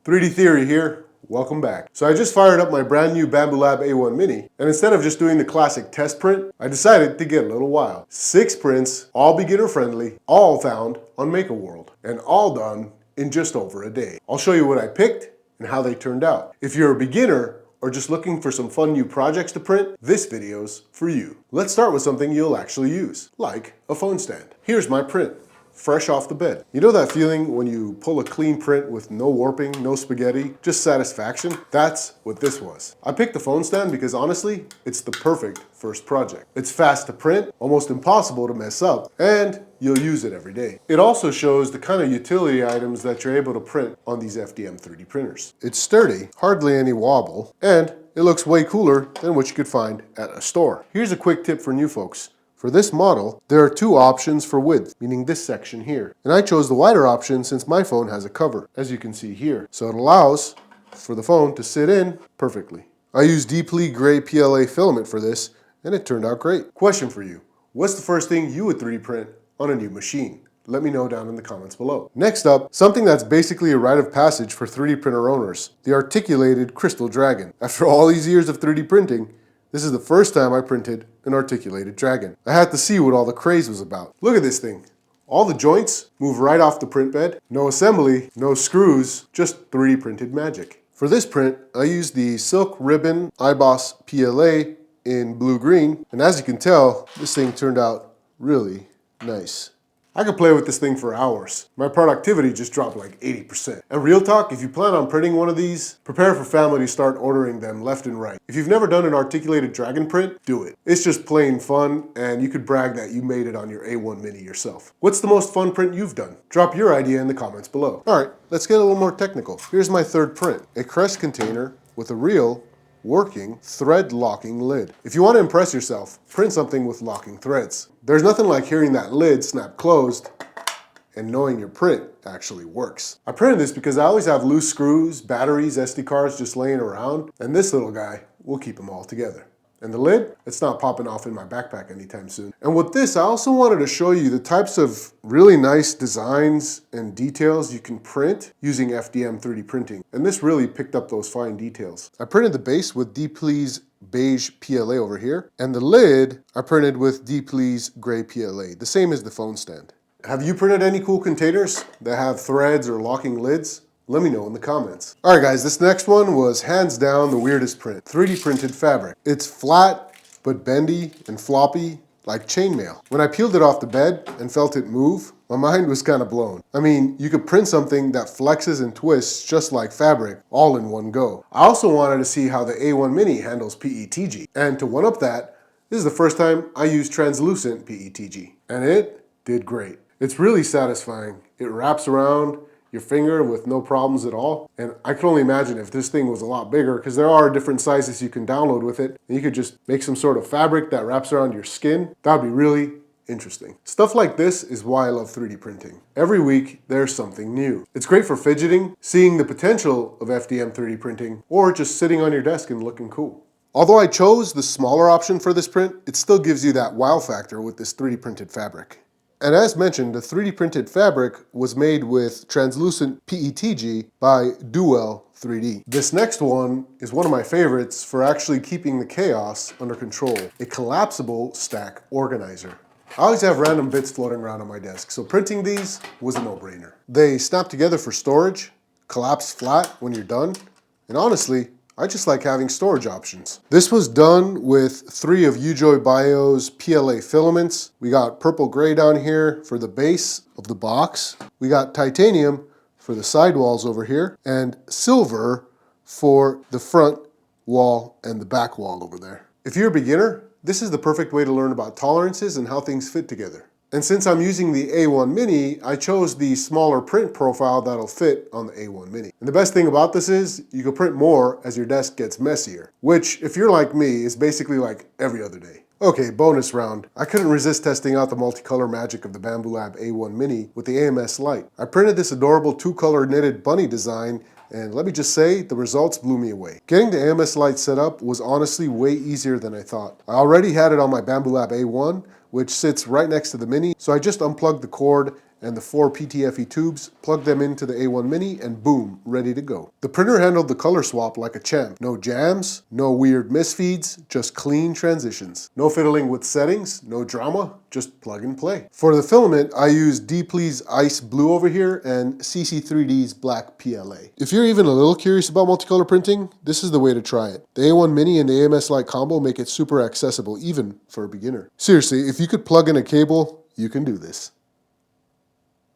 3D Theory here. Welcome back. So I just fired up my brand new Bambu Lab A1 Mini, and instead of just doing the classic test print, I decided to get a little wild. 6 prints, all beginner friendly, all found on MakerWorld, and all done in just over a day. I'll show you what I picked and how they turned out. If you're a beginner or just looking for some fun new projects to print, this video's for you. Let's start with something you'll actually use, like a phone stand. Here's my print. Fresh off the bed. You know that feeling when you pull a clean print with no warping, no spaghetti, just satisfaction? That's what this was. I picked the phone stand because honestly, it's the perfect first project. It's fast to print, almost impossible to mess up, and you'll use it every day. It also shows the kind of utility items that you're able to print on these FDM 3D printers. It's sturdy, hardly any wobble, and it looks way cooler than what you could find at a store. Here's a quick tip for new folks. For this model, there are 2 options for width, meaning this section here. And I chose the wider option since my phone has a cover, as you can see here. So it allows for the phone to sit in perfectly. I used deeply gray PLA filament for this, and it turned out great. Question for you. What's the first thing you would 3D print on a new machine? Let me know down in the comments below. Next up, something that's basically a rite of passage for 3D printer owners, the articulated crystal dragon. After all these years of 3D printing, this is the first time I printed an articulated dragon. I had to see what all the craze was about. Look at this thing. All the joints move right off the print bed. No assembly, no screws, just 3D printed magic. For this print, I used the Silk Ribbon iBoss PLA in blue-green, and as you can tell, this thing turned out really nice. I could play with this thing for hours. My productivity just dropped like 80%. And real talk, if you plan on printing one of these, prepare for family to start ordering them left and right. If you've never done an articulated dragon print, do it. It's just plain fun, and you could brag that you made it on your A1 Mini yourself. What's the most fun print you've done? Drop your idea in the comments below. All right, let's get a little more technical. Here's my third print, a crest container with a real working thread locking lid. If you want to impress yourself, print something with locking threads. There's nothing like hearing that lid snap closed and knowing your print actually works. I printed this because I always have loose screws, batteries, SD cards just laying around, and this little guy will keep them all together. And the lid, it's not popping off in my backpack anytime soon. And with this, I also wanted to show you the types of really nice designs and details you can print using FDM 3D printing. And this really picked up those fine details. I printed the base with Deeply's beige PLA over here, and the lid I printed with Deeply's gray PLA, the same as the phone stand. Have you printed any cool containers that have threads or locking lids? Let me know in the comments. All right guys, this next one was hands down the weirdest print. 3D printed fabric. It's flat, but bendy and floppy like chainmail. When I peeled it off the bed and felt it move, my mind was kind of blown. I mean, you could print something that flexes and twists just like fabric all in one go. I also wanted to see how the A1 Mini handles PETG. And to one up that, this is the first time I used translucent PETG. And it did great. It's really satisfying. It wraps around your finger with no problems at all. And I can only imagine if this thing was a lot bigger, because there are different sizes you can download with it, and you could just make some sort of fabric that wraps around your skin. That'd be really interesting. Stuff like this is why I love 3D printing. Every week, there's something new. It's great for fidgeting, seeing the potential of FDM 3D printing, or just sitting on your desk and looking cool. Although I chose the smaller option for this print, it still gives you that wow factor with this 3D printed fabric. And as mentioned, the 3D printed fabric was made with translucent PETG by Duel 3D. This next one is one of my favorites for actually keeping the chaos under control. A collapsible stack organizer. I always have random bits floating around on my desk, so printing these was a no-brainer. They snap together for storage, collapse flat when you're done, and honestly, I just like having storage options. This was done with 3 of Ujoy Bio's PLA filaments. We got purple gray down here for the base of the box. We got titanium for the sidewalls over here, and silver for the front wall and the back wall over there. If you're a beginner, this is the perfect way to learn about tolerances and how things fit together. And since I'm using the A1 Mini, I chose the smaller print profile that'll fit on the A1 Mini. And the best thing about this is you can print more as your desk gets messier, which, if you're like me, is basically like every other day. Okay, bonus round. I couldn't resist testing out the multicolor magic of the Bambu Lab A1 Mini with the AMS Lite. I printed this adorable 2-color knitted bunny design, and let me just say, the results blew me away. Getting the AMS Lite set up was honestly way easier than I thought. I already had it on my Bambu Lab A1, which sits right next to the Mini, so I just unplugged the cord and the 4 PTFE tubes, plugged them into the A1 Mini, and boom, ready to go. The printer handled the color swap like a champ. No jams, no weird misfeeds, just clean transitions. No fiddling with settings, no drama, just plug and play. For the filament, I use Deplee's Ice Blue over here and CC3D's Black PLA. If you're even a little curious about multicolor printing, this is the way to try it. The A1 Mini and the AMS Lite combo make it super accessible, even for a beginner. Seriously, if you could plug in a cable, you can do this.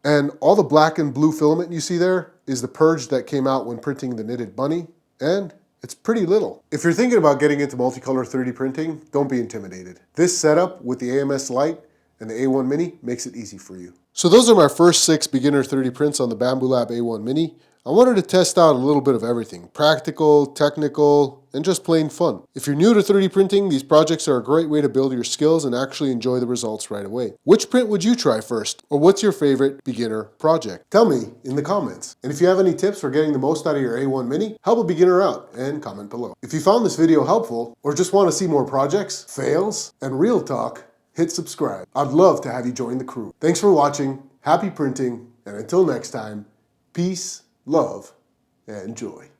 And all the black and blue filament you see there is the purge that came out when printing the knitted bunny, and it's pretty little. If you're thinking about getting into multicolor 3D printing, don't be intimidated. This setup with the AMS Lite and the A1 Mini makes it easy for you. So those are my first 6 beginner 3D prints on the Bambu Lab A1 Mini. I wanted to test out a little bit of everything, practical, technical, and just plain fun. If you're new to 3D printing, these projects are a great way to build your skills and actually enjoy the results right away. Which print would you try first? Or what's your favorite beginner project? Tell me in the comments. And if you have any tips for getting the most out of your A1 Mini, help a beginner out and comment below. If you found this video helpful or just want to see more projects, fails, and real talk, hit subscribe. I'd love to have you join the crew. Thanks for watching, happy printing, and until next time, peace, love, and joy.